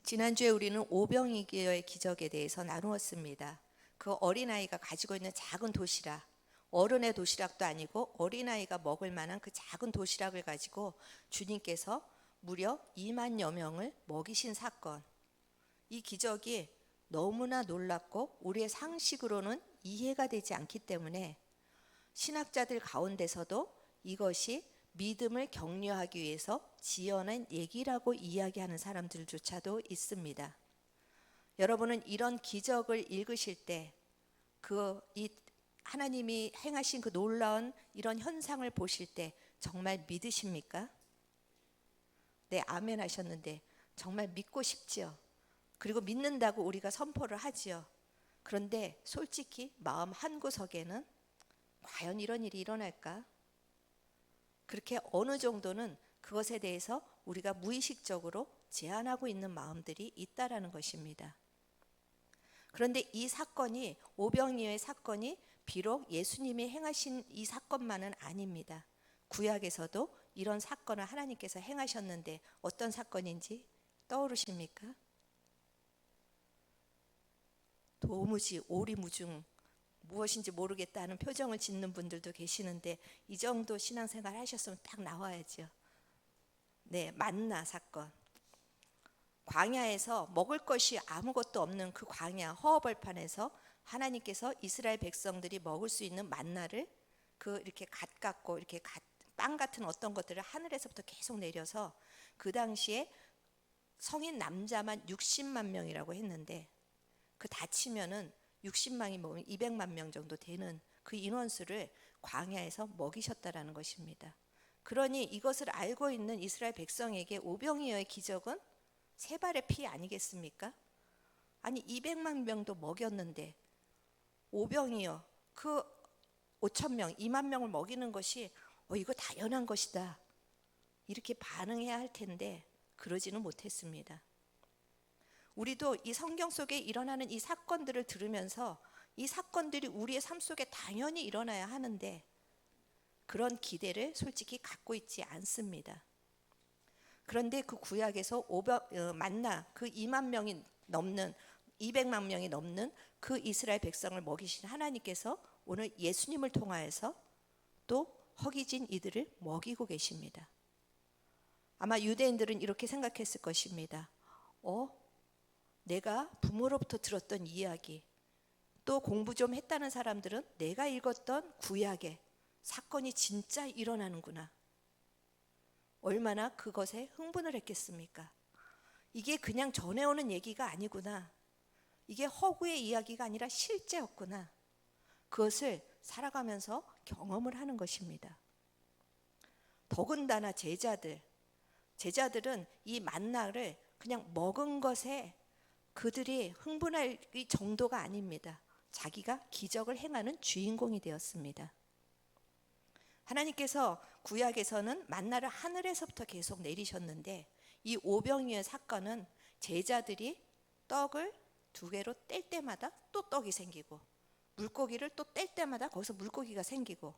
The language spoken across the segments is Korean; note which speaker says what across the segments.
Speaker 1: 지난주에 우리는 오병이어의 기적에 대해서 나누었습니다. 그 어린아이가 가지고 있는 작은 도시락, 어른의 도시락도 아니고 어린아이가 먹을 만한 그 작은 도시락을 가지고 주님께서 무려 2만여 명을 먹이신 사건. 이 기적이 너무나 놀랍고 우리의 상식으로는 이해가 되지 않기 때문에 신학자들 가운데서도 이것이 믿음을 격려하기 위해서 지어낸 얘기라고 이야기하는 사람들조차도 있습니다. 여러분은 이런 기적을 읽으실 때 이 하나님이 행하신 그 놀라운 이런 현상을 보실 때 정말 믿으십니까? 네, 아멘 하셨는데 정말 믿고 싶지요. 그리고 믿는다고 우리가 선포를 하지요. 그런데 솔직히 마음 한구석에는 과연 이런 일이 일어날까? 그렇게 어느 정도는 그것에 대해서 우리가 무의식적으로 제한하고 있는 마음들이 있다라는 것입니다. 그런데 이 사건이, 오병이어의 사건이 비록 예수님이 행하신 이 사건만은 아닙니다. 구약에서도 이런 사건을 하나님께서 행하셨는데 어떤 사건인지 떠오르십니까? 도무지 오리무중 무엇인지 모르겠다 하는 표정을 짓는 분들도 계시는데 이 정도 신앙생활 하셨으면 딱 나와야죠. 네, 만나 사건. 광야에서 먹을 것이 아무것도 없는 그 광야 허허벌판에서 하나님께서 이스라엘 백성들이 먹을 수 있는 만나를 이렇게 갓 같고 이렇게 빵 같은 어떤 것들을 하늘에서부터 계속 내려서 그 당시에 성인 남자만 60만 명이라고 했는데 그 다치면은 60만이 먹으면 200만 명 정도 되는 그 인원수를 광야에서 먹이셨다라는 것입니다. 그러니 이것을 알고 있는 이스라엘 백성에게 오병이어의 기적은 세 발의 피 아니겠습니까? 아니 200만 명도 먹였는데 오병이어 그 5천 명, 2만 명을 먹이는 것이 이거 당연한 것이다. 이렇게 반응해야 할 텐데 그러지는 못했습니다. 우리도 이 성경 속에 일어나는 이 사건들을 들으면서 이 사건들이 우리의 삶 속에 당연히 일어나야 하는데 그런 기대를 솔직히 갖고 있지 않습니다. 그런데 그 구약에서 만나 그 2만 명이 넘는 200만 명이 넘는 그 이스라엘 백성을 먹이신 하나님께서 오늘 예수님을 통하여서 또 허기진 이들을 먹이고 계십니다. 아마 유대인들은 이렇게 생각했을 것입니다. 내가 부모로부터 들었던 이야기, 또 공부 좀 했다는 사람들은 내가 읽었던 구약에 사건이 진짜 일어나는구나. 얼마나 그것에 흥분을 했겠습니까? 이게 그냥 전해오는 얘기가 아니구나. 이게 허구의 이야기가 아니라 실제였구나. 그것을 살아가면서 경험을 하는 것입니다. 더군다나 제자들은 이 만나를 그냥 먹은 것에 그들이 흥분할 정도가 아닙니다. 자기가 기적을 행하는 주인공이 되었습니다. 하나님께서 구약에서는 만나를 하늘에서부터 계속 내리셨는데 이 오병이어의 사건은 제자들이 떡을 2개로 뗄 때마다 또 떡이 생기고 물고기를 또 뗄 때마다 거기서 물고기가 생기고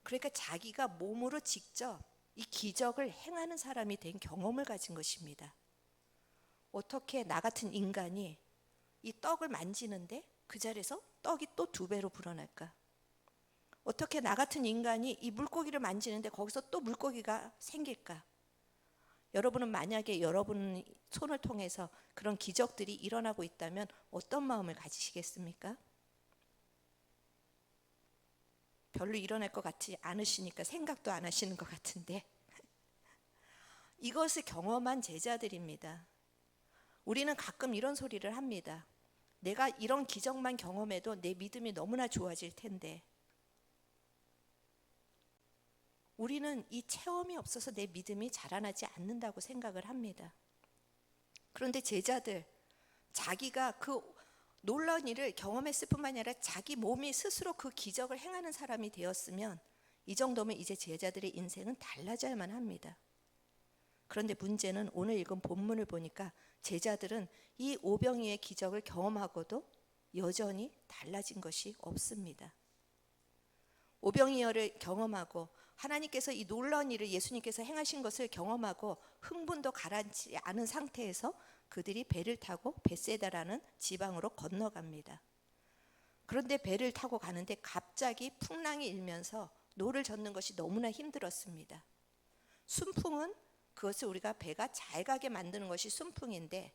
Speaker 1: 그러니까 자기가 몸으로 직접 이 기적을 행하는 사람이 된 경험을 가진 것입니다. 어떻게 나 같은 인간이 이 떡을 만지는데 그 자리에서 떡이 또 2배로 불어날까? 어떻게 나 같은 인간이 이 물고기를 만지는데 거기서 또 물고기가 생길까? 여러분은 만약에 여러분 손을 통해서 그런 기적들이 일어나고 있다면 어떤 마음을 가지시겠습니까? 별로 일어날 것 같지 않으시니까 생각도 안 하시는 것 같은데 이것을 경험한 제자들입니다. 우리는 가끔 이런 소리를 합니다. 내가 이런 기적만 경험해도 내 믿음이 너무나 좋아질 텐데 우리는 이 체험이 없어서 내 믿음이 자라나지 않는다고 생각을 합니다. 그런데 제자들, 자기가 그 놀라운 일을 경험했을 뿐만 아니라 자기 몸이 스스로 그 기적을 행하는 사람이 되었으면 이 정도면 이제 제자들의 인생은 달라져야만 합니다. 그런데 문제는 오늘 읽은 본문을 보니까 제자들은 이 오병이어의 기적을 경험하고도 여전히 달라진 것이 없습니다. 오병이어를 경험하고 하나님께서 이 놀라운 일을 예수님께서 행하신 것을 경험하고 흥분도 가라앉지 않은 상태에서 그들이 배를 타고 벳세다라는 지방으로 건너갑니다. 그런데 배를 타고 가는데 갑자기 풍랑이 일면서 노를 젓는 것이 너무나 힘들었습니다. 순풍은 그것을 우리가 배가 잘 가게 만드는 것이 순풍인데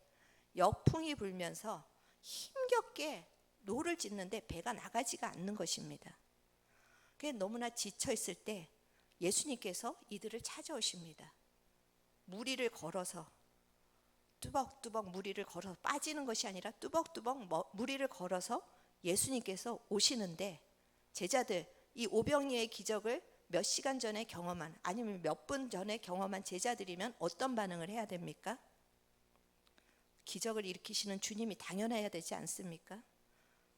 Speaker 1: 역풍이 불면서 힘겹게 노를 젓는데 배가 나가지가 않는 것입니다. 그게 너무나 지쳐 있을 때 예수님께서 이들을 찾아오십니다. 무리를 걸어서 뚜벅뚜벅 무리를 걸어서 빠지는 것이 아니라 뚜벅뚜벅 무리를 걸어서 예수님께서 오시는데 제자들 이 오병이어의 기적을 몇 시간 전에 경험한 아니면 몇 분 전에 경험한 제자들이면 어떤 반응을 해야 됩니까? 기적을 일으키시는 주님이 당연해야 되지 않습니까?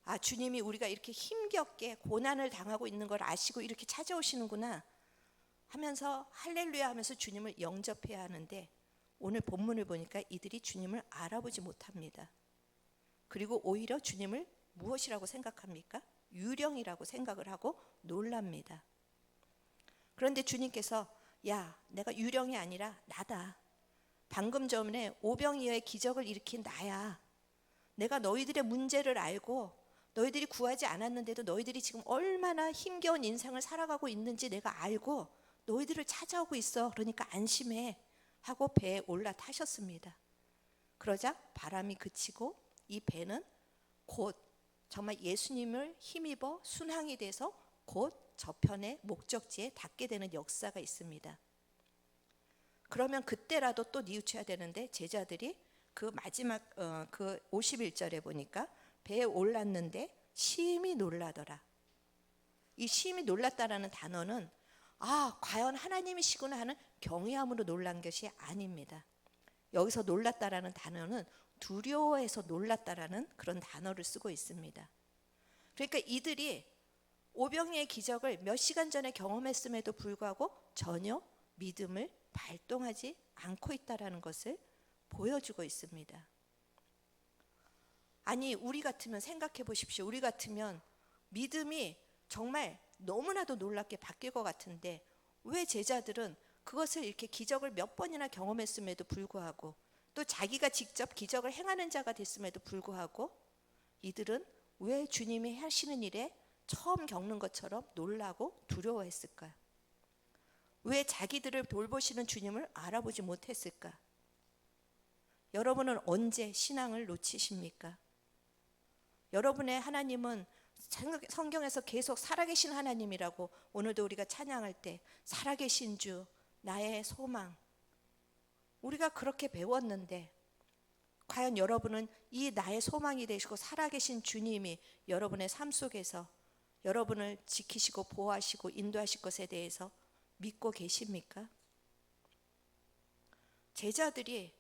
Speaker 1: 아, 주님이 우리가 이렇게 힘겹게 고난을 당하고 있는 걸 아시고 이렇게 찾아오시는구나 하면서 할렐루야 하면서 주님을 영접해야 하는데 오늘 본문을 보니까 이들이 주님을 알아보지 못합니다. 그리고 오히려 주님을 무엇이라고 생각합니까? 유령이라고 생각을 하고 놀랍니다. 그런데 주님께서 야, 내가 유령이 아니라 나다. 방금 전에 오병이어의 기적을 일으킨 나야. 내가 너희들의 문제를 알고 너희들이 구하지 않았는데도 너희들이 지금 얼마나 힘겨운 인생을 살아가고 있는지 내가 알고 너희들을 찾아오고 있어. 그러니까 안심해 하고 배에 올라타셨습니다. 그러자 바람이 그치고 이 배는 곧 정말 예수님을 힘입어 순항이 돼서 곧 저편의 목적지에 닿게 되는 역사가 있습니다. 그러면 그때라도 또 뉘우쳐야 되는데 제자들이 그 마지막 그 51절에 보니까 배에 올랐는데 심히 놀라더라. 이 심히 놀랐다라는 단어는 아, 과연 하나님이시구나 하는 경외함으로 놀란 것이 아닙니다. 여기서 놀랐다라는 단어는 두려워해서 놀랐다라는 그런 단어를 쓰고 있습니다. 그러니까 이들이 오병이의 기적을 몇 시간 전에 경험했음에도 불구하고 전혀 믿음을 발동하지 않고 있다라는 것을 보여주고 있습니다. 아니, 우리 같으면 생각해 보십시오. 우리 같으면 믿음이 정말 너무나도 놀랍게 바뀔 것 같은데 왜 제자들은 그것을 이렇게 기적을 몇 번이나 경험했음에도 불구하고 또 자기가 직접 기적을 행하는 자가 됐음에도 불구하고 이들은 왜 주님이 하시는 일에 처음 겪는 것처럼 놀라고 두려워했을까요? 왜 자기들을 돌보시는 주님을 알아보지 못했을까? 여러분은 언제 신앙을 놓치십니까? 여러분의 하나님은 성경에서 계속 살아계신 하나님이라고 오늘도 우리가 찬양할 때 살아계신 주 나의 소망 우리가 그렇게 배웠는데 과연 여러분은 이 나의 소망이 되시고 살아계신 주님이 여러분의 삶 속에서 여러분을 지키시고 보호하시고 인도하실 것에 대해서 믿고 계십니까? 제자들이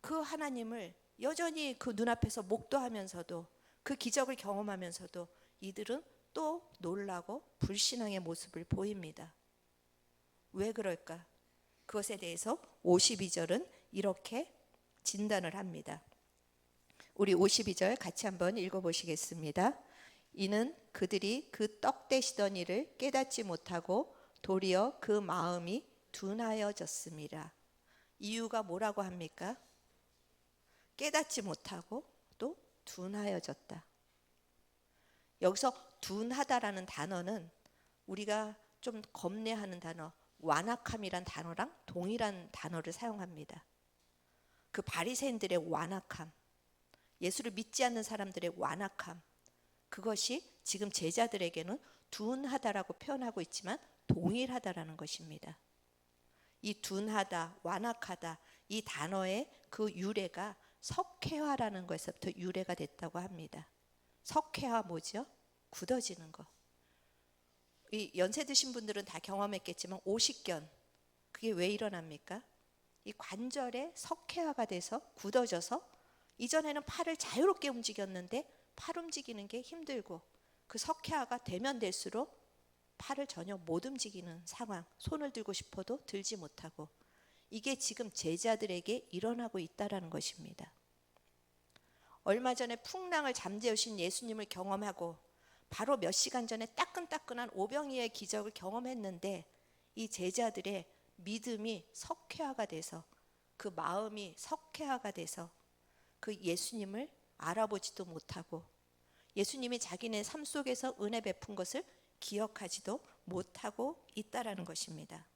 Speaker 1: 그 하나님을 여전히 그 눈앞에서 목도하면서도 그 기적을 경험하면서도 이들은 또 놀라고 불신앙의 모습을 보입니다. 왜 그럴까? 그것에 대해서 52절은 이렇게 진단을 합니다. 우리 52절 같이 한번 읽어보시겠습니다. 이는 그들이 그 떡 되시던 일을 깨닫지 못하고 도리어 그 마음이 둔하여졌습니다. 이유가 뭐라고 합니까? 깨닫지 못하고 또 둔하여졌다. 여기서 둔하다라는 단어는 우리가 좀 겁내하는 단어 완악함이란 단어랑 동일한 단어를 사용합니다. 그 바리새인들의 완악함, 예수를 믿지 않는 사람들의 완악함, 그것이 지금 제자들에게는 둔하다라고 표현하고 있지만 동일하다라는 것입니다. 이 둔하다, 완악하다 이 단어의 그 유래가 석회화라는 것에서부터 유래가 됐다고 합니다. 석회화 뭐죠? 굳어지는 거. 이 연세 드신 분들은 다 경험했겠지만 오십견 그게 왜 일어납니까? 이 관절에 석회화가 돼서 굳어져서 이전에는 팔을 자유롭게 움직였는데 팔 움직이는 게 힘들고 그 석회화가 되면 될수록 팔을 전혀 못 움직이는 상황, 손을 들고 싶어도 들지 못하고 이게 지금 제자들에게 일어나고 있다라는 것입니다. 얼마 전에 풍랑을 잠재우신 예수님을 경험하고 바로 몇 시간 전에 따끈따끈한 오병이어의 기적을 경험했는데 이 제자들의 믿음이 석회화가 돼서, 그 마음이 석회화가 돼서 그 예수님을 알아보지도 못하고 예수님이 자기네 삶 속에서 은혜 베푼 것을 기억하지도 못하고 있다라는 것입니다.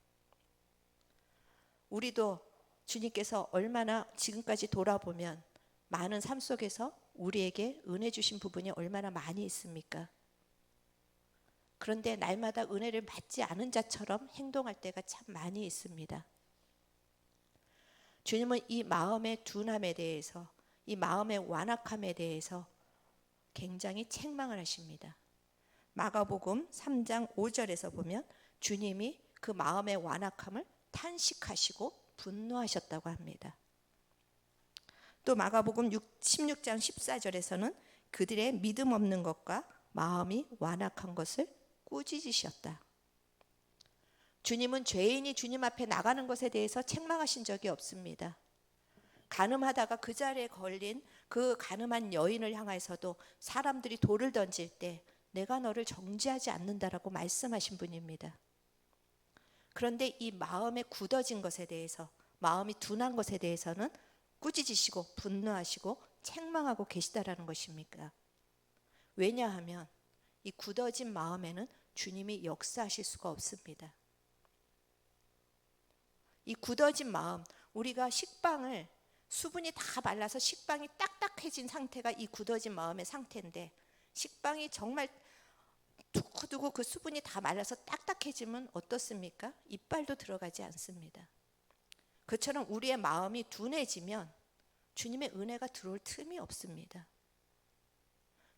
Speaker 1: 우리도 주님께서 얼마나 지금까지 돌아보면 많은 삶 속에서 우리에게 은혜 주신 부분이 얼마나 많이 있습니까? 그런데 날마다 은혜를 받지 않은 자처럼 행동할 때가 참 많이 있습니다. 주님은 이 마음의 둔함에 대해서, 이 마음의 완악함에 대해서 굉장히 책망을 하십니다. 마가복음 3장 5절에서 보면 주님이 그 마음의 완악함을 탄식하시고 분노하셨다고 합니다. 또 마가복음 16장 14절에서는 그들의 믿음 없는 것과 마음이 완악한 것을 꾸짖으셨다. 주님은 죄인이 주님 앞에 나가는 것에 대해서 책망하신 적이 없습니다. 간음하다가 그 자리에 걸린 그 간음한 여인을 향해서도 사람들이 돌을 던질 때 내가 너를 정죄하지 않는다라고 말씀하신 분입니다. 그런데 이 마음에 굳어진 것에 대해서, 마음이 둔한 것에 대해서는 꾸짖으시고 분노하시고 책망하고 계시다라는 것입니까? 왜냐하면 이 굳어진 마음에는 주님이 역사하실 수가 없습니다. 이 굳어진 마음, 우리가 식빵을, 수분이 다 말라서 식빵이 딱딱해진 상태가 이 굳어진 마음의 상태인데, 식빵이 정말 두고두고 그 수분이 다 말라서 딱딱해지면 어떻습니까? 이빨도 들어가지 않습니다. 그처럼 우리의 마음이 둔해지면 주님의 은혜가 들어올 틈이 없습니다.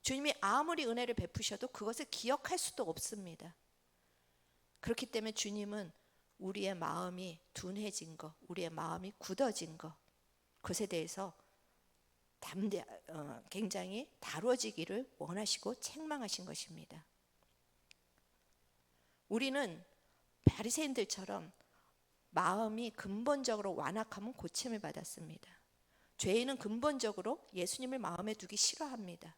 Speaker 1: 주님이 아무리 은혜를 베푸셔도 그것을 기억할 수도 없습니다. 그렇기 때문에 주님은 우리의 마음이 둔해진 것, 우리의 마음이 굳어진 것, 그것에 대해서 굉장히 다뤄지기를 원하시고 책망하신 것입니다. 우리는 바리새인들처럼 마음이 근본적으로 완악하면 고침을 받았습니다. 죄인은 근본적으로 예수님을 마음에 두기 싫어합니다.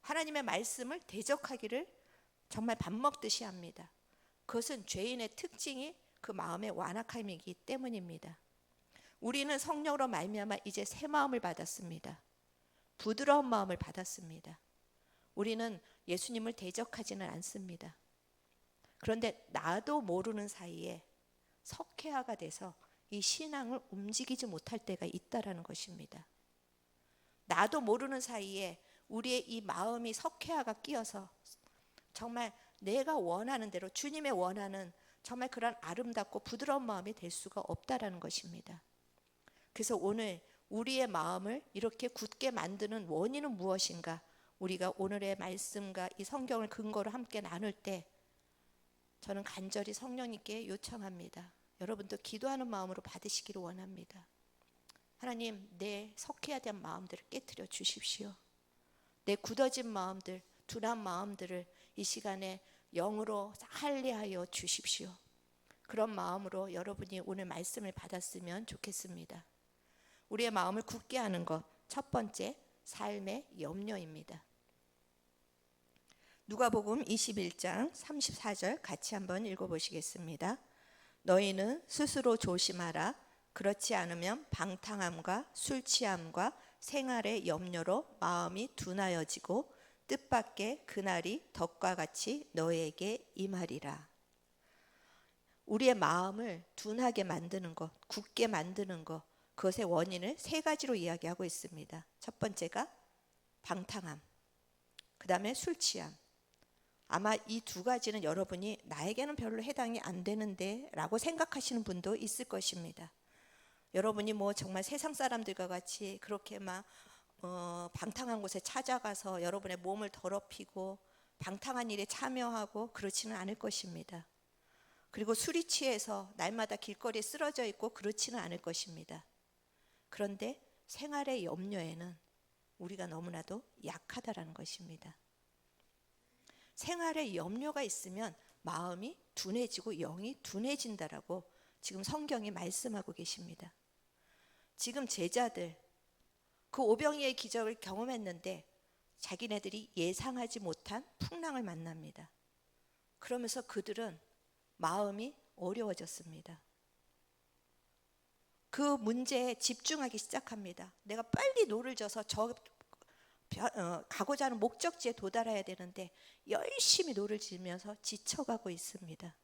Speaker 1: 하나님의 말씀을 대적하기를 정말 밥 먹듯이 합니다. 그것은 죄인의 특징이 그 마음의 완악함이기 때문입니다. 우리는 성령으로 말미암아 이제 새 마음을 받았습니다. 부드러운 마음을 받았습니다. 우리는 예수님을 대적하지는 않습니다. 그런데 나도 모르는 사이에 석회화가 돼서 이 신앙을 움직이지 못할 때가 있다라는 것입니다. 나도 모르는 사이에 우리의 이 마음이 석회화가 끼어서 정말 내가 원하는 대로, 주님의 원하는 정말 그런 아름답고 부드러운 마음이 될 수가 없다라는 것입니다. 그래서 오늘 우리의 마음을 이렇게 굳게 만드는 원인은 무엇인가? 우리가 오늘의 말씀과 이 성경을 근거로 함께 나눌 때 저는 간절히 성령님께 요청합니다. 여러분도 기도하는 마음으로 받으시기를 원합니다. 하나님, 내 석회화된 마음들을 깨트려 주십시오. 내 굳어진 마음들, 둔한 마음들을 이 시간에 영으로 할례하여 주십시오. 그런 마음으로 여러분이 오늘 말씀을 받았으면 좋겠습니다. 우리의 마음을 굳게 하는 것, 첫 번째, 삶의 염려입니다. 누가복음 21장 34절 같이 한번 읽어보시겠습니다. 너희는 스스로 조심하라. 그렇지 않으면 방탕함과 술 취함과 생활의 염려로 마음이 둔하여지고 뜻밖의 그날이 덕과 같이 너희에게 임하리라. 우리의 마음을 둔하게 만드는 것, 굳게 만드는 것, 그것의 원인을 세 가지로 이야기하고 있습니다. 첫 번째가 방탕함, 그 다음에 술 취함. 아마 이 두 가지는 여러분이 나에게는 별로 해당이 안 되는데 라고 생각하시는 분도 있을 것입니다. 여러분이 뭐 정말 세상 사람들과 같이 그렇게 막 방탕한 곳에 찾아가서 여러분의 몸을 더럽히고 방탕한 일에 참여하고 그렇지는 않을 것입니다. 그리고 술이 취해서 날마다 길거리에 쓰러져 있고 그렇지는 않을 것입니다. 그런데 생활의 염려에는 우리가 너무나도 약하다라는 것입니다. 생활에 염려가 있으면 마음이 둔해지고 영이 둔해진다라고 지금 성경이 말씀하고 계십니다. 지금 제자들 그 오병이의 기적을 경험했는데 자기네들이 예상하지 못한 풍랑을 만납니다. 그러면서 그들은 마음이 어려워졌습니다. 그 문제에 집중하기 시작합니다. 내가 빨리 노를 져서 가고자 하는 목적지에 도달해야 되는데 열심히 노를 지면서 지쳐가고 있습니다.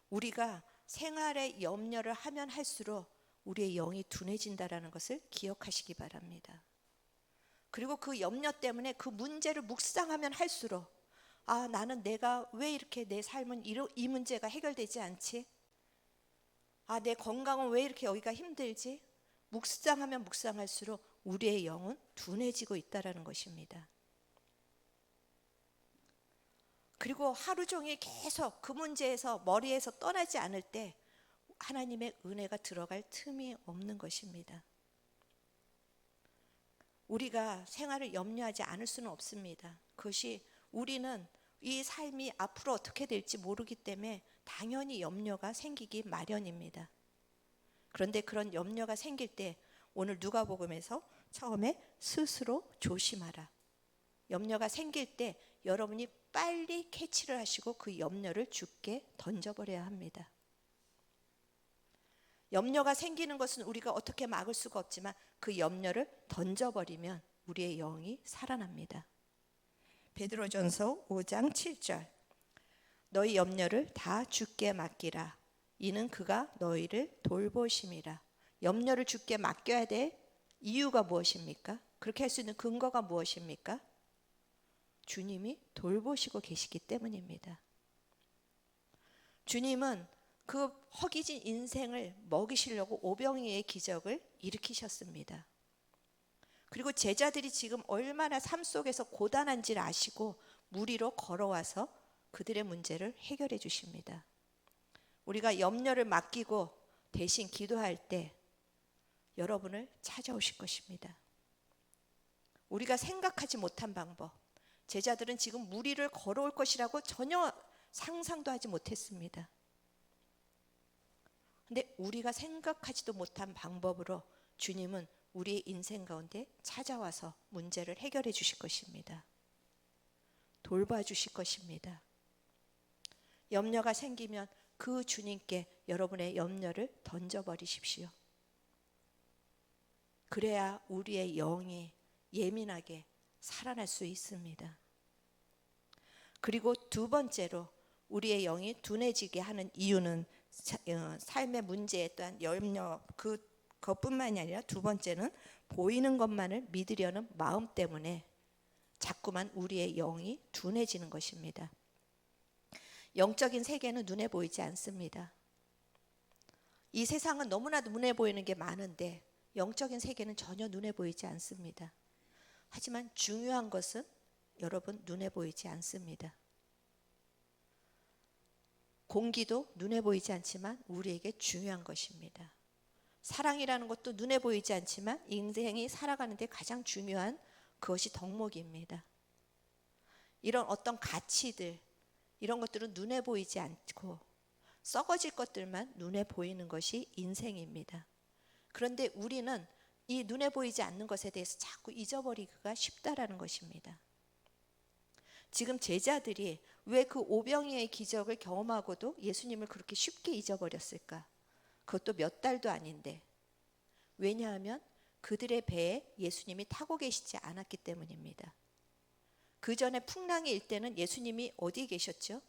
Speaker 1: 우리가 생활에 염려를 하면 할수록 우리의 영이 둔해진다는 것을 기억하시기 바랍니다. 그리고 그 염려 때문에 그 문제를 묵상하면 할수록 나는 내가 왜 이렇게 내 삶은 이 문제가 해결되지 않지? 내 건강은 왜 이렇게 여기가 힘들지? 묵상하면 묵상할수록 우리의 영은 둔해지고 있다는 것입니다. 그리고 하루 종일 계속 그 문제에서 머리에서 떠나지 않을 때 하나님의 은혜가 들어갈 틈이 없는 것입니다. 우리가 생활을 염려하지 않을 수는 없습니다. 그것이 우리는 이 삶이 앞으로 어떻게 될지 모르기 때문에 당연히 염려가 생기기 마련입니다. 그런데 그런 염려가 생길 때 오늘 누가복음에서 처음에 스스로 조심하라. 염려가 생길 때 여러분이 빨리 캐치를 하시고 그 염려를 주께 던져버려야 합니다. 염려가 생기는 것은 우리가 어떻게 막을 수가 없지만 그 염려를 던져버리면 우리의 영이 살아납니다. 베드로전서 5장 7절 너희 염려를 다 주께 맡기라. 이는 그가 너희를 돌보심이라. 염려를 주께 맡겨야 될 이유가 무엇입니까? 그렇게 할 수 있는 근거가 무엇입니까? 주님이 돌보시고 계시기 때문입니다. 주님은 그 허기진 인생을 먹이시려고 오병이의 기적을 일으키셨습니다. 그리고 제자들이 지금 얼마나 삶 속에서 고단한지를 아시고 물 위로 걸어와서 그들의 문제를 해결해 주십니다. 우리가 염려를 맡기고 대신 기도할 때 여러분을 찾아오실 것입니다. 우리가 생각하지 못한 방법, 제자들은 지금 물 위를 걸어올 것이라고 전혀 상상도 하지 못했습니다. 근데 우리가 생각하지도 못한 방법으로 주님은 우리의 인생 가운데 찾아와서 문제를 해결해 주실 것입니다. 돌봐주실 것입니다. 염려가 생기면 그 주님께 여러분의 염려를 던져버리십시오. 그래야 우리의 영이 예민하게 살아날 수 있습니다. 그리고 두 번째로 우리의 영이 둔해지게 하는 이유는 삶의 문제에 또한 염려 그것뿐만이 아니라 두 번째는 보이는 것만을 믿으려는 마음 때문에 자꾸만 우리의 영이 둔해지는 것입니다. 영적인 세계는 눈에 보이지 않습니다. 이 세상은 너무나도 눈에 보이는 게 많은데 영적인 세계는 전혀 눈에 보이지 않습니다. 하지만 중요한 것은 여러분 눈에 보이지 않습니다. 공기도 눈에 보이지 않지만 우리에게 중요한 것입니다. 사랑이라는 것도 눈에 보이지 않지만 인생이 살아가는데 가장 중요한 그것이 덕목입니다. 이런 어떤 가치들, 이런 것들은 눈에 보이지 않고 썩어질 것들만 눈에 보이는 것이 인생입니다. 그런데 우리는 이 눈에 보이지 않는 것에 대해서 자꾸 잊어버리기가 쉽다라는 것입니다. 지금 제자들이 왜 그 오병이의 기적을 경험하고도 예수님을 그렇게 쉽게 잊어버렸을까? 그것도 몇 달도 아닌데. 왜냐하면 그들의 배에 예수님이 타고 계시지 않았기 때문입니다. 그 전에 풍랑이 일 때는 예수님이 어디에 계셨죠?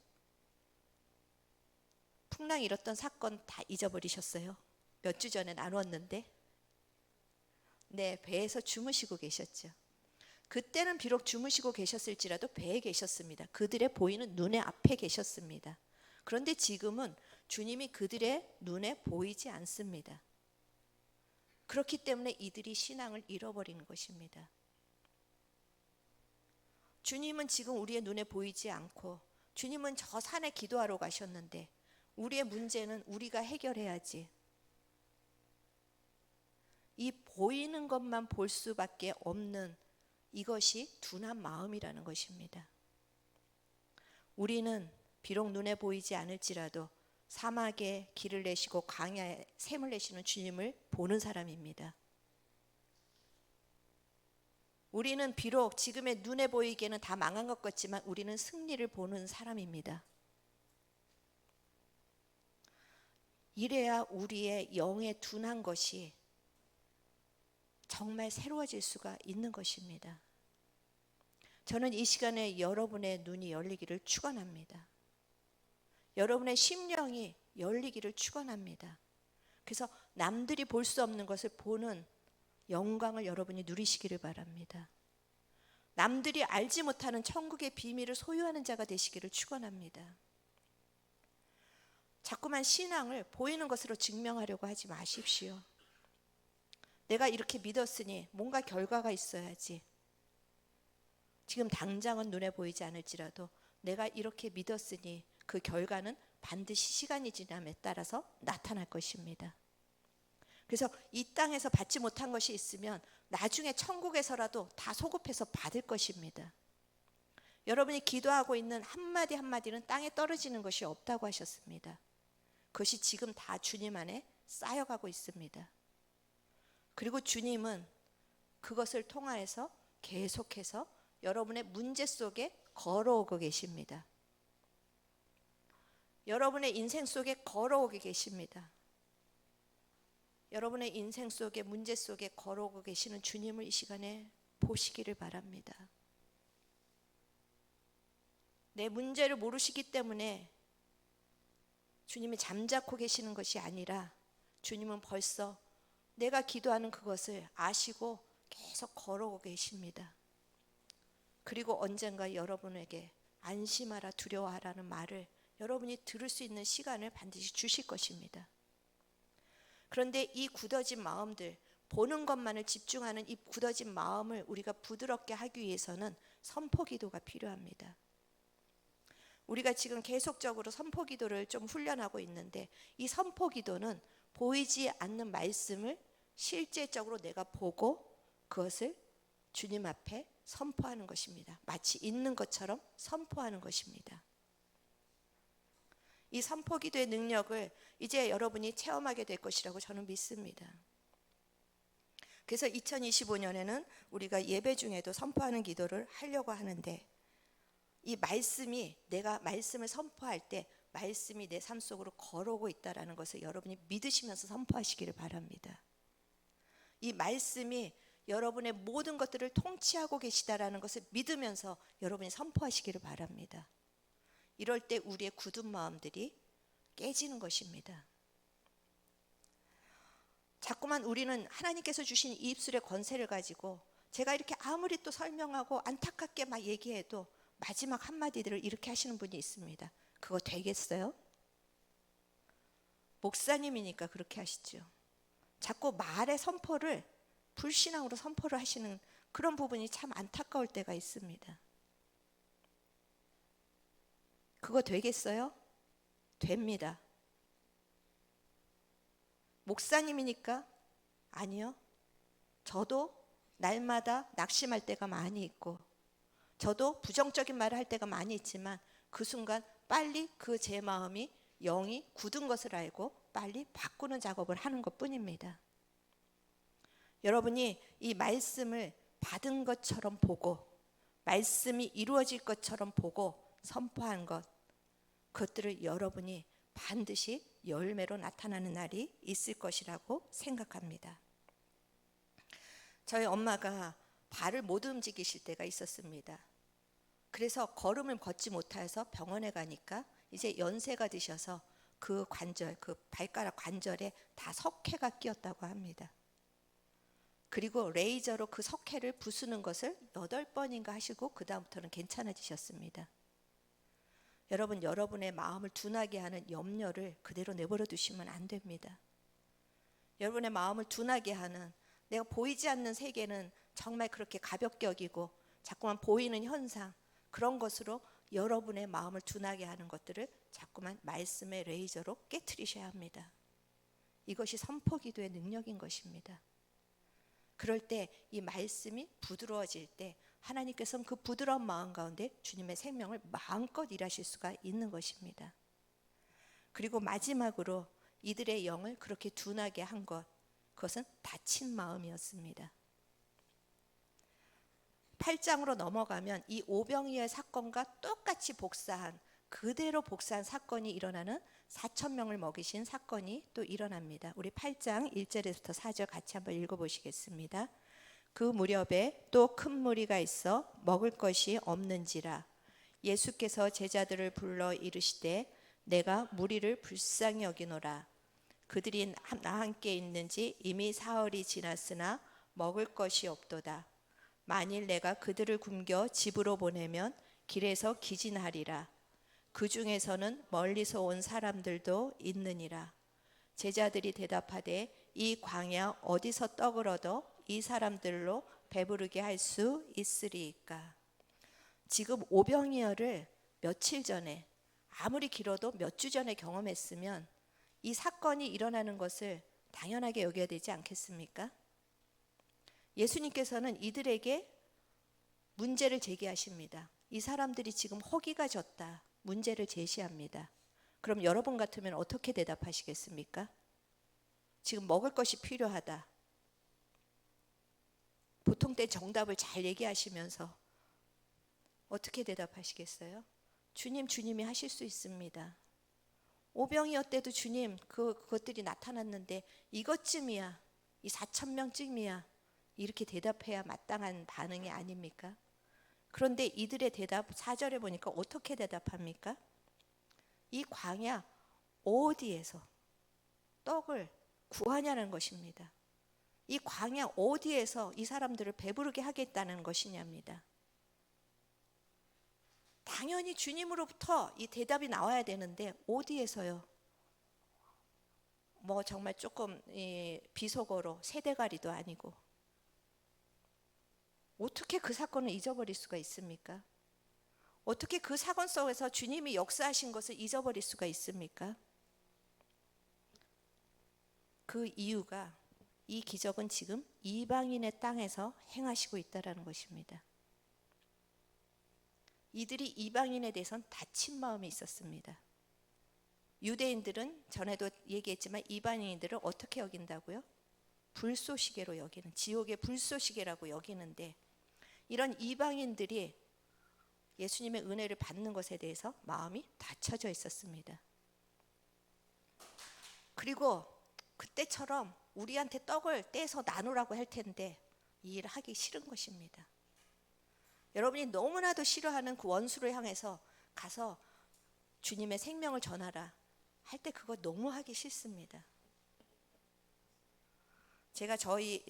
Speaker 1: 풍랑이 일었던 사건 다 잊어버리셨어요? 몇 주 전에 나누었는데 네, 배에서 주무시고 계셨죠. 그때는 비록 주무시고 계셨을지라도 배에 계셨습니다. 그들의 보이는 눈의 앞에 계셨습니다. 그런데 지금은 주님이 그들의 눈에 보이지 않습니다. 그렇기 때문에 이들이 신앙을 잃어버리는 것입니다. 주님은 지금 우리의 눈에 보이지 않고 주님은 저 산에 기도하러 가셨는데 우리의 문제는 우리가 해결해야지. 이 보이는 것만 볼 수밖에 없는 이것이 둔한 마음이라는 것입니다. 우리는 비록 눈에 보이지 않을지라도 사막에 길을 내시고 광야에 샘을 내시는 주님을 보는 사람입니다. 우리는 비록 지금의 눈에 보이기에는 다 망한 것 같지만 우리는 승리를 보는 사람입니다. 이래야 우리의 영에 둔한 것이 정말 새로워질 수가 있는 것입니다. 저는 이 시간에 여러분의 눈이 열리기를 축원합니다. 여러분의 심령이 열리기를 축원합니다. 그래서 남들이 볼 수 없는 것을 보는 영광을 여러분이 누리시기를 바랍니다. 남들이 알지 못하는 천국의 비밀을 소유하는 자가 되시기를 축원합니다. 자꾸만 신앙을 보이는 것으로 증명하려고 하지 마십시오. 내가 이렇게 믿었으니 뭔가 결과가 있어야지. 지금 당장은 눈에 보이지 않을지라도 내가 이렇게 믿었으니 그 결과는 반드시 시간이 지남에 따라서 나타날 것입니다. 그래서 이 땅에서 받지 못한 것이 있으면 나중에 천국에서라도 다 소급해서 받을 것입니다. 여러분이 기도하고 있는 한마디 한마디는 땅에 떨어지는 것이 없다고 하셨습니다. 그것이 지금 다 주님 안에 쌓여가고 있습니다. 그리고 주님은 그것을 통하여서 계속해서 여러분의 문제 속에 걸어오고 계십니다. 여러분의 인생 속에 걸어오고 계십니다. 여러분의 인생 속에 문제 속에 걸어오고 계시는 주님을 이 시간에 보시기를 바랍니다. 내 문제를 모르시기 때문에 주님이 잠자코 계시는 것이 아니라 주님은 벌써 내가 기도하는 그것을 아시고 계속 걸어오고 계십니다. 그리고 언젠가 여러분에게 안심하라 두려워하라는 말을 여러분이 들을 수 있는 시간을 반드시 주실 것입니다. 그런데 이 굳어진 마음들, 보는 것만을 집중하는 이 굳어진 마음을 우리가 부드럽게 하기 위해서는 선포기도가 필요합니다. 우리가 지금 계속적으로 선포기도를 좀 훈련하고 있는데 이 선포기도는 보이지 않는 말씀을 실제적으로 내가 보고 그것을 주님 앞에 선포하는 것입니다. 마치 있는 것처럼 선포하는 것입니다. 이 선포기도의 능력을 이제 여러분이 체험하게 될 것이라고 저는 믿습니다. 그래서 2025년에는 우리가 예배 중에도 선포하는 기도를 하려고 하는데 이 말씀이 내가 말씀을 선포할 때 말씀이 내 삶 속으로 걸어오고 있다는 것을 여러분이 믿으시면서 선포하시기를 바랍니다. 이 말씀이 여러분의 모든 것들을 통치하고 계시다라는 것을 믿으면서 여러분이 선포하시기를 바랍니다. 이럴 때 우리의 굳은 마음들이 깨지는 것입니다. 자꾸만 우리는 하나님께서 주신 이 입술의 권세를 가지고 제가 이렇게 아무리 또 설명하고 안타깝게 막 얘기해도 마지막 한마디들을 이렇게 하시는 분이 있습니다. 그거 되겠어요? 목사님이니까 그렇게 하시죠. 자꾸 말의 선포를 불신앙으로 선포를 하시는 그런 부분이 참 안타까울 때가 있습니다. 그거 되겠어요? 됩니다. 목사님이니까? 아니요. 저도 날마다 낙심할 때가 많이 있고 저도 부정적인 말을 할 때가 많이 있지만 그 순간 빨리 그 제 마음이 영이 굳은 것을 알고 빨리 바꾸는 작업을 하는 것뿐입니다. 여러분이 이 말씀을 받은 것처럼 보고 말씀이 이루어질 것처럼 보고 선포한 것, 그것들을 여러분이 반드시 열매로 나타나는 날이 있을 것이라고 생각합니다. 저희 엄마가 발을 못 움직이실 때가 있었습니다. 그래서 걸음을 걷지 못해서 병원에 가니까 이제 연세가 드셔서 그 관절, 그 발가락 관절에 다 석회가 끼었다고 합니다. 그리고 레이저로 그 석회를 부수는 것을 8번인가 하시고 그 다음부터는 괜찮아지셨습니다. 여러분, 여러분의 마음을 둔하게 하는 염려를 그대로 내버려 두시면 안 됩니다. 여러분의 마음을 둔하게 하는 내가 보이지 않는 세계는 정말 그렇게 가볍게 여기고 자꾸만 보이는 현상, 그런 것으로 여러분의 마음을 둔하게 하는 것들을 자꾸만 말씀의 레이저로 깨트리셔야 합니다. 이것이 선포기도의 능력인 것입니다. 그럴 때 이 말씀이 부드러워질 때 하나님께서는 그 부드러운 마음 가운데 주님의 생명을 마음껏 일하실 수가 있는 것입니다. 그리고 마지막으로 이들의 영을 그렇게 둔하게 한 것, 그것은 다친 마음이었습니다. 8장으로 넘어가면 이 오병이어의 사건과 똑같이 복사한 그대로 복사한 사건이 일어나는 4천 명을 먹이신 사건이 또 일어납니다. 우리 8장 1절에서부터 4절 같이 한번 읽어보시겠습니다. 그 무렵에 또 큰 무리가 있어 먹을 것이 없는지라 예수께서 제자들을 불러 이르시되 내가 무리를 불쌍히 여기노라. 그들이 나 함께 있는지 이미 사흘이 지났으나 먹을 것이 없도다. 만일 내가 그들을 굶겨 집으로 보내면 길에서 기진하리라. 그 중에서는 멀리서 온 사람들도 있느니라. 제자들이 대답하되 이 광야 어디서 떡을 얻어 이 사람들로 배부르게 할 수 있으리이까. 지금 오병이어를 며칠 전에, 아무리 길어도 몇 주 전에 경험했으면 이 사건이 일어나는 것을 당연하게 여겨야 되지 않겠습니까? 예수님께서는 이들에게 문제를 제기하십니다. 이 사람들이 지금 허기가 졌다. 문제를 제시합니다. 그럼 여러분 같으면 어떻게 대답하시겠습니까? 지금 먹을 것이 필요하다. 보통 때 정답을 잘 얘기하시면서 어떻게 대답하시겠어요? 주님, 주님이 하실 수 있습니다. 오병이어 때도 주님 그것들이 나타났는데 이것쯤이야, 이 4천 명쯤이야, 이렇게 대답해야 마땅한 반응이 아닙니까? 그런데 이들의 대답 4절에 보니까 어떻게 대답합니까? 이 광야 어디에서 떡을 구하냐는 것입니다. 이 광야 어디에서 이 사람들을 배부르게 하겠다는 것이냐입니다. 당연히 주님으로부터 이 대답이 나와야 되는데 어디에서요? 뭐 정말 조금 비속어로 세대가리도 아니고 어떻게 그 사건을 잊어버릴 수가 있습니까? 어떻게 그 사건 속에서 주님이 역사하신 것을 잊어버릴 수가 있습니까? 그 이유가 이 기적은 지금 이방인의 땅에서 행하시고 있다는 것입니다. 이들이 이방인에 대해서는 다친 마음이 있었습니다. 유대인들은 전에도 얘기했지만 이방인들을 어떻게 여긴다고요? 불쏘시개로 여기는, 지옥의 불쏘시개라고 여기는데 이런 이방인들이 예수님의 은혜를 받는 것에 대해서 마음이 닫혀져 있었습니다. 그리고 그때처럼 우리한테 떡을 떼서 나누라고 할 텐데 이 일을 하기 싫은 것입니다. 여러분이 너무나도 싫어하는 그 원수를 향해서 가서 주님의 생명을 전하라 할 때 그거 너무 하기 싫습니다. 제가 저희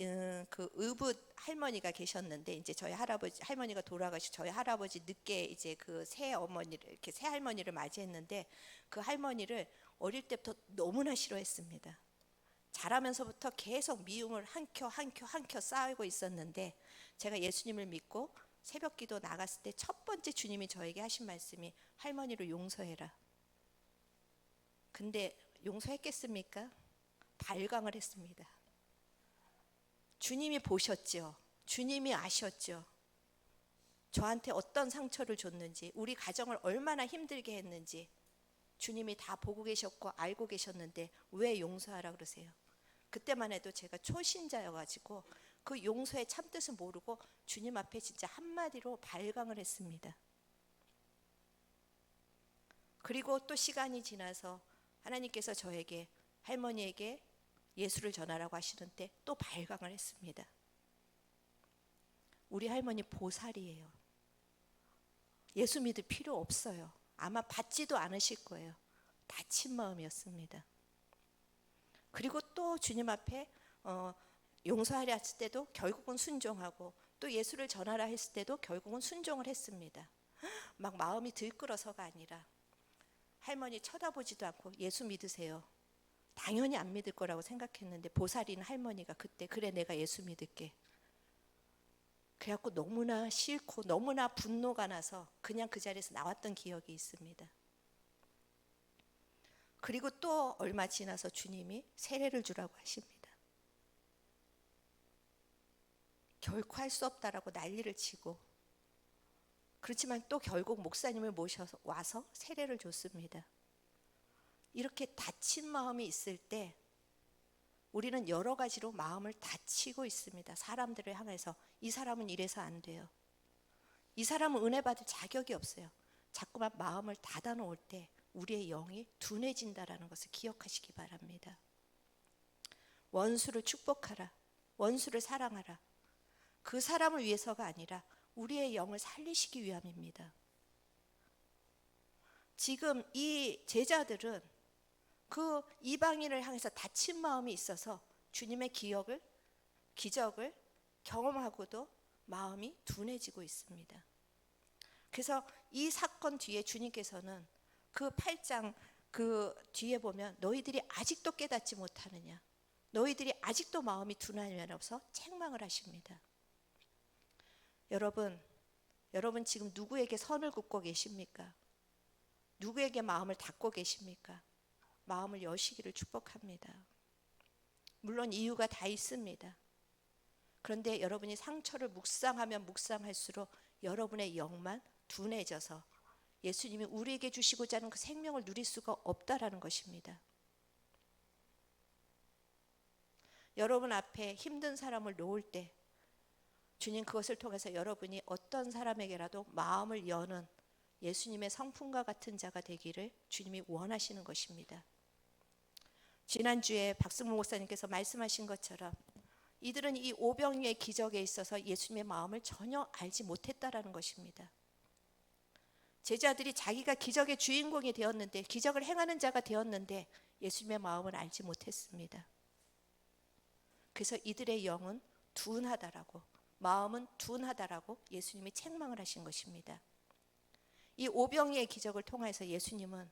Speaker 1: 그 의붓 할머니가 계셨는데 이제 저희 할머니가 돌아가시고 저희 할아버지 늦게 이제 그 새 어머니를 이렇게 새 할머니를 맞이했는데 그 할머니를 어릴 때부터 너무나 싫어했습니다. 자라면서부터 계속 미움을 한 켜 쌓고 있었는데 제가 예수님을 믿고 새벽기도 나갔을 때 첫 번째 주님이 저에게 하신 말씀이 할머니를 용서해라. 근데 용서했겠습니까? 발광을 했습니다. 주님이 보셨죠. 주님이 아셨죠. 저한테 어떤 상처를 줬는지, 우리 가정을 얼마나 힘들게 했는지 주님이 다 보고 계셨고 알고 계셨는데 왜 용서하라 그러세요? 그때만 해도 제가 초신자여가지고 그 용서의 참뜻을 모르고 주님 앞에 진짜 한마디로 발광을 했습니다. 그리고 또 시간이 지나서 하나님께서 저에게 할머니에게 예수를 전하라고 하시는데 또 발광을 했습니다. 우리 할머니 보살이에요. 예수 믿을 필요 없어요. 아마 받지도 않으실 거예요. 다친 마음이었습니다. 그리고 또 주님 앞에 용서하려 했을 때도 결국은 순종하고 또 예수를 전하라 했을 때도 결국은 순종을 했습니다. 막 마음이 들끓어서가 아니라 할머니 쳐다보지도 않고 예수 믿으세요. 당연히 안 믿을 거라고 생각했는데 보살인 할머니가 그때 그래 내가 예수 믿을게. 그래갖고 너무나 싫고 너무나 분노가 나서 그냥 그 자리에서 나왔던 기억이 있습니다. 그리고 또 얼마 지나서 주님이 세례를 주라고 하십니다. 결코 할 수 없다라고 난리를 치고 그렇지만 또 결국 목사님을 모셔서 와서 세례를 줬습니다. 이렇게 다친 마음이 있을 때 우리는 여러 가지로 마음을 다치고 있습니다. 사람들을 향해서 이 사람은 이래서 안 돼요. 이 사람은 은혜 받을 자격이 없어요. 자꾸만 마음을 닫아놓을 때 우리의 영이 둔해진다라는 것을 기억하시기 바랍니다. 원수를 축복하라. 원수를 사랑하라. 그 사람을 위해서가 아니라 우리의 영을 살리시기 위함입니다. 지금 이 제자들은 그 이방인을 향해서 다친 마음이 있어서 주님의 기적을 경험하고도 마음이 둔해지고 있습니다. 그래서 이 사건 뒤에 주님께서는 그 8장 그 뒤에 보면 너희들이 아직도 깨닫지 못하느냐, 너희들이 아직도 마음이 둔하면서 책망을 하십니다. 여러분 지금 누구에게 선을 굽고 계십니까? 누구에게 마음을 닫고 계십니까? 마음을 여시기를 축복합니다. 물론 이유가 다 있습니다. 그런데 여러분이 상처를 묵상하면 묵상할수록 여러분의 영만 둔해져서 예수님이 우리에게 주시고자 하는 그 생명을 누릴 수가 없다라는 것입니다. 여러분 앞에 힘든 사람을 놓을 때 주님 그것을 통해서 여러분이 어떤 사람에게라도 마음을 여는 예수님의 성품과 같은 자가 되기를 주님이 원하시는 것입니다. 지난주에 박승모 목사님께서 말씀하신 것처럼 이들은 이 오병이의 기적에 있어서 예수님의 마음을 전혀 알지 못했다라는 것입니다. 제자들이 자기가 기적의 주인공이 되었는데, 기적을 행하는 자가 되었는데 예수님의 마음을 알지 못했습니다. 그래서 이들의 영은 둔하다라고, 마음은 둔하다라고 예수님이 책망을 하신 것입니다. 이 오병이의 기적을 통해서 예수님은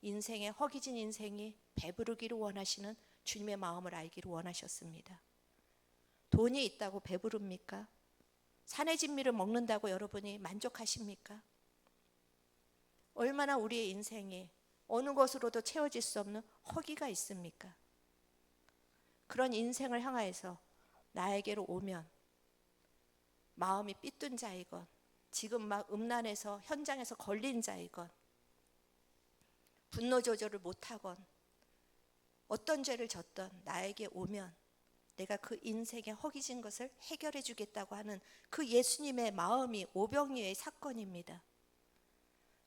Speaker 1: 인생의 허기진 인생이 배부르기를 원하시는 주님의 마음을 알기를 원하셨습니다. 돈이 있다고 배부릅니까? 산의 진미를 먹는다고 여러분이 만족하십니까? 얼마나 우리의 인생이 어느 것으로도 채워질 수 없는 허기가 있습니까? 그런 인생을 향하여서 나에게로 오면 마음이 삐뚤은 자이건, 지금 막 음란해서 현장에서 걸린 자이건, 분노 조절을 못하건, 어떤 죄를 졌던 나에게 오면 내가 그 인생의 허기진 것을 해결해 주겠다고 하는 그 예수님의 마음이 오병이어의 사건입니다.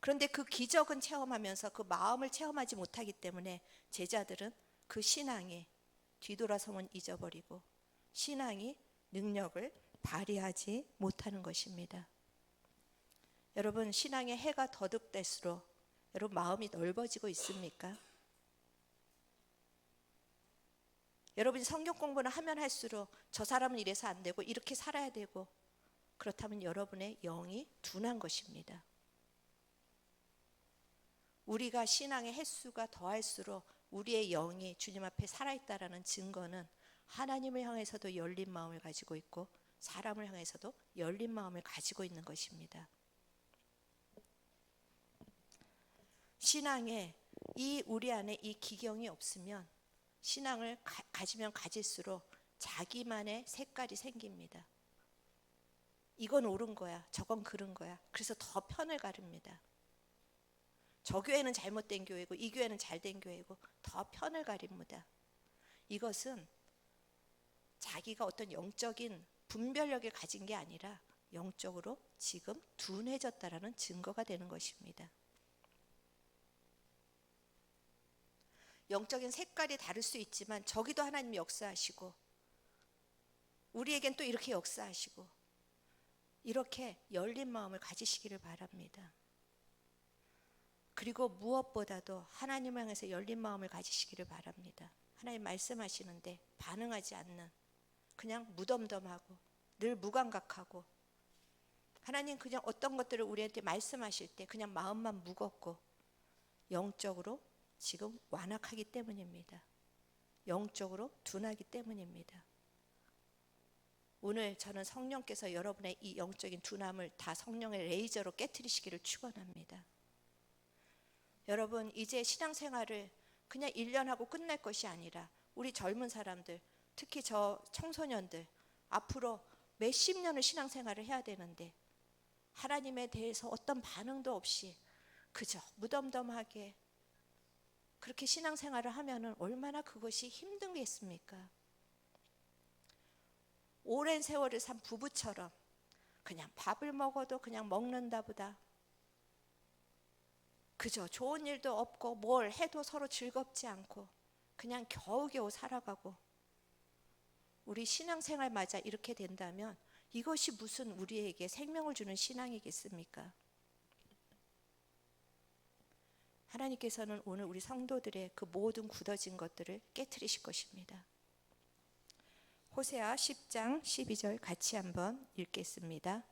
Speaker 1: 그런데 그 기적은 체험하면서 그 마음을 체험하지 못하기 때문에 제자들은 그 신앙이 뒤돌아서면 잊어버리고 신앙이 능력을 발휘하지 못하는 것입니다. 여러분, 신앙의 해가 거듭될수록 여러분 마음이 넓어지고 있습니까? 여러분이 성경 공부를 하면 할수록 저 사람은 이래서 안 되고 이렇게 살아야 되고, 그렇다면 여러분의 영이 둔한 것입니다. 우리가 신앙의 횟수가 더할수록 우리의 영이 주님 앞에 살아있다라는 증거는 하나님을 향해서도 열린 마음을 가지고 있고 사람을 향해서도 열린 마음을 가지고 있는 것입니다. 신앙에 우리 안에 이 기경이 없으면 신앙을 가지면 가질수록 자기만의 색깔이 생깁니다. 이건 옳은 거야, 저건 그른 거야. 그래서 더 편을 가릅니다. 저 교회는 잘못된 교회고 이 교회는 잘된 교회고 더 편을 가립니다. 이것은 자기가 어떤 영적인 분별력을 가진 게 아니라 영적으로 지금 둔해졌다라는 증거가 되는 것입니다. 영적인 색깔이 다를 수 있지만 저기도 하나님이 역사하시고 우리에겐 또 이렇게 역사하시고, 이렇게 열린 마음을 가지시기를 바랍니다. 그리고 무엇보다도 하나님을 향해서 열린 마음을 가지시기를 바랍니다. 하나님 말씀하시는데 반응하지 않는, 그냥 무덤덤하고 늘 무감각하고, 하나님 그냥 어떤 것들을 우리한테 말씀하실 때 그냥 마음만 무겁고 영적으로 지금 완악하기 때문입니다. 영적으로 둔하기 때문입니다. 오늘 저는 성령께서 여러분의 이 영적인 둔함을 다 성령의 레이저로 깨트리시기를 축원합니다. 여러분, 이제 신앙생활을 그냥 1년 하고 끝날 것이 아니라 우리 젊은 사람들, 특히 저 청소년들 앞으로 몇십 년을 신앙생활을 해야 되는데 하나님에 대해서 어떤 반응도 없이 그저 무덤덤하게 그렇게 신앙생활을 하면은 얼마나 그것이 힘든겠습니까? 오랜 세월을 산 부부처럼 그냥 밥을 먹어도 그냥 먹는다 보다, 그저 좋은 일도 없고 뭘 해도 서로 즐겁지 않고 그냥 겨우겨우 살아가고, 우리 신앙생활마저 이렇게 된다면 이것이 무슨 우리에게 생명을 주는 신앙이겠습니까? 하나님께서는 오늘 우리 성도들의 그 모든 굳어진 것들을 깨트리실 것입니다. 호세아 10장 12절 같이 한번 읽겠습니다.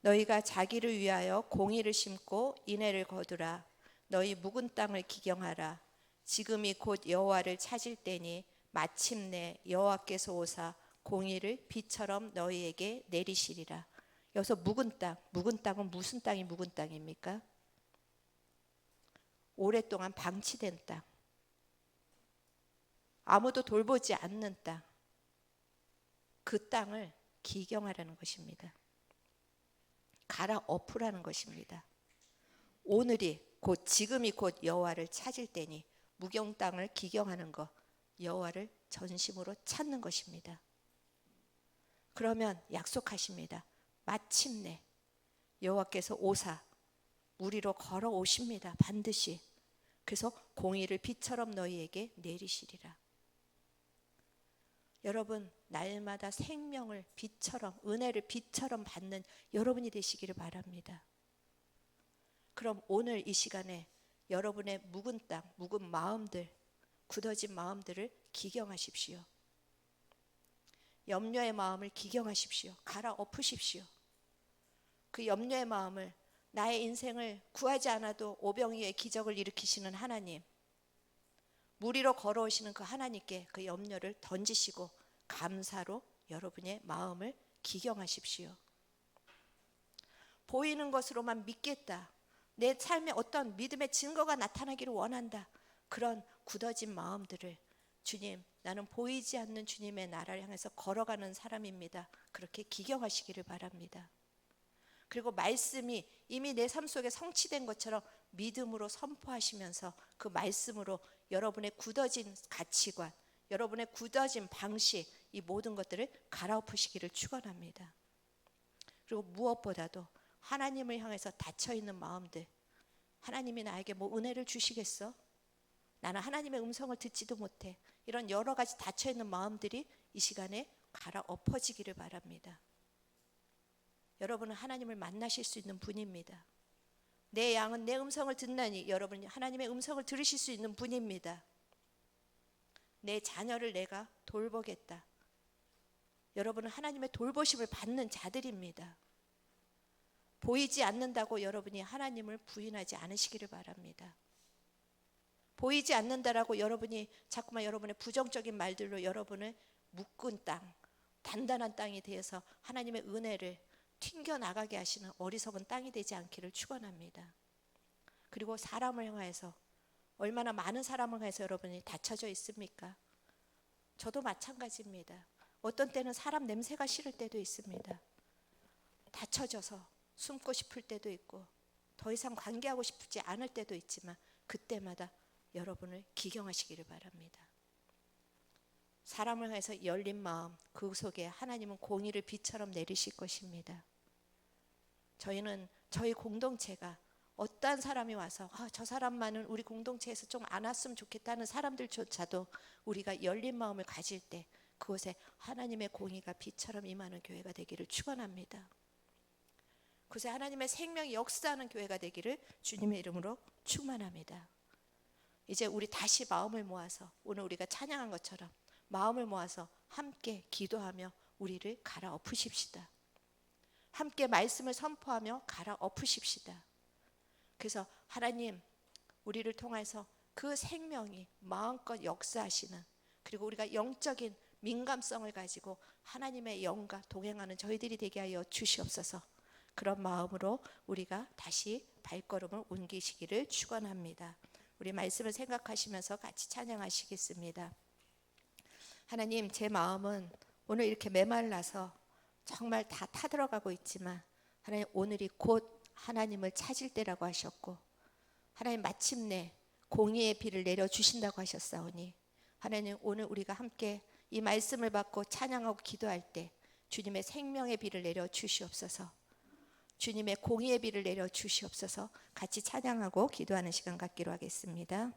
Speaker 1: 너희가 자기를 위하여 공의를 심고 인애를 거두라. 너희 묵은 땅을 기경하라. 지금이 곧 여호와를 찾을 때니 마침내 여호와께서 오사 공의를 비처럼 너희에게 내리시리라. 여기서 묵은 땅, 묵은 땅은 무슨 땅이 묵은 땅입니까? 오랫동안 방치된 땅, 아무도 돌보지 않는 땅, 그 땅을 기경하라는 것입니다. 갈아엎으라는 것입니다. 오늘이 곧, 지금이 곧 여호와를 찾을 때니, 무경 땅을 기경하는 것, 여호와를 전심으로 찾는 것입니다. 그러면 약속하십니다. 마침내 여호와께서 오사 우리로 걸어오십니다. 반드시. 그래서 공의를 비처럼 너희에게 내리시리라. 여러분, 날마다 생명을 비처럼, 은혜를 비처럼 받는 여러분이 되시기를 바랍니다. 그럼 오늘 이 시간에 여러분의 묵은 땅, 묵은 마음들, 굳어진 마음들을 기경하십시오. 염려의 마음을 기경하십시오. 갈아엎으십시오. 그 염려의 마음을, 나의 인생을 구하지 않아도 오병이어의 기적을 일으키시는 하나님, 무리로 걸어오시는 그 하나님께 그 염려를 던지시고 감사로 여러분의 마음을 기경하십시오. 보이는 것으로만 믿겠다, 내 삶에 어떤 믿음의 증거가 나타나기를 원한다, 그런 굳어진 마음들을, 주님, 나는 보이지 않는 주님의 나라를 향해서 걸어가는 사람입니다, 그렇게 기경하시기를 바랍니다. 그리고 말씀이 이미 내 삶 속에 성취된 것처럼 믿음으로 선포하시면서 그 말씀으로 여러분의 굳어진 가치관, 여러분의 굳어진 방식, 이 모든 것들을 갈아엎으시기를 축원합니다. 그리고 무엇보다도 하나님을 향해서 닫혀있는 마음들, 하나님이 나에게 뭐 은혜를 주시겠어? 나는 하나님의 음성을 듣지도 못해. 이런 여러 가지 닫혀있는 마음들이 이 시간에 갈아엎어지기를 바랍니다. 여러분은 하나님을 만나실 수 있는 분입니다. 내 양은 내 음성을 듣나니, 여러분이 하나님의 음성을 들으실 수 있는 분입니다. 내 자녀를 내가 돌보겠다. 여러분은 하나님의 돌보심을 받는 자들입니다. 보이지 않는다고 여러분이 하나님을 부인하지 않으시기를 바랍니다. 보이지 않는다라고 여러분이 자꾸만 여러분의 부정적인 말들로 여러분의 묶은 땅, 단단한 땅이 되어서 하나님의 은혜를 튕겨나가게 하시는 어리석은 땅이 되지 않기를 축원합니다. 그리고 사람을 향해서, 얼마나 많은 사람을 향해서 여러분이 닫혀져 있습니까? 저도 마찬가지입니다. 어떤 때는 사람 냄새가 싫을 때도 있습니다. 닫혀져서 숨고 싶을 때도 있고 더 이상 관계하고 싶지 않을 때도 있지만, 그때마다 여러분을 기경하시기를 바랍니다. 사람을 향해서 열린 마음, 그 속에 하나님은 공의를 비처럼 내리실 것입니다. 저희는 저희 공동체가 어떠한 사람이 와서 저 사람만은 우리 공동체에서 좀 안 왔으면 좋겠다는 사람들조차도 우리가 열린 마음을 가질 때 그곳에 하나님의 공의가 비처럼 임하는 교회가 되기를 축원합니다. 그곳에 하나님의 생명이 역사하는 교회가 되기를 주님의 이름으로 축원합니다. 이제 우리 다시 마음을 모아서, 오늘 우리가 찬양한 것처럼 마음을 모아서 함께 기도하며 우리를 갈아엎으십시다. 함께 말씀을 선포하며 갈아엎으십시다. 그래서 하나님, 우리를 통해서 그 생명이 마음껏 역사하시는, 그리고 우리가 영적인 민감성을 가지고 하나님의 영과 동행하는 저희들이 되게 하여 주시옵소서. 그런 마음으로 우리가 다시 발걸음을 옮기시기를 축원합니다. 우리 말씀을 생각하시면서 같이 찬양하시겠습니다. 하나님, 제 마음은 오늘 이렇게 메말라서 정말 다 타들어가고 있지만, 하나님, 오늘이 곧 하나님을 찾을 때라고 하셨고, 하나님 마침내 공의의 비를 내려주신다고 하셨사오니, 하나님, 오늘 우리가 함께 이 말씀을 받고 찬양하고 기도할 때 주님의 생명의 비를 내려주시옵소서. 주님의 공의의 비를 내려 주시옵소서. 같이 찬양하고 기도하는 시간 갖기로 하겠습니다.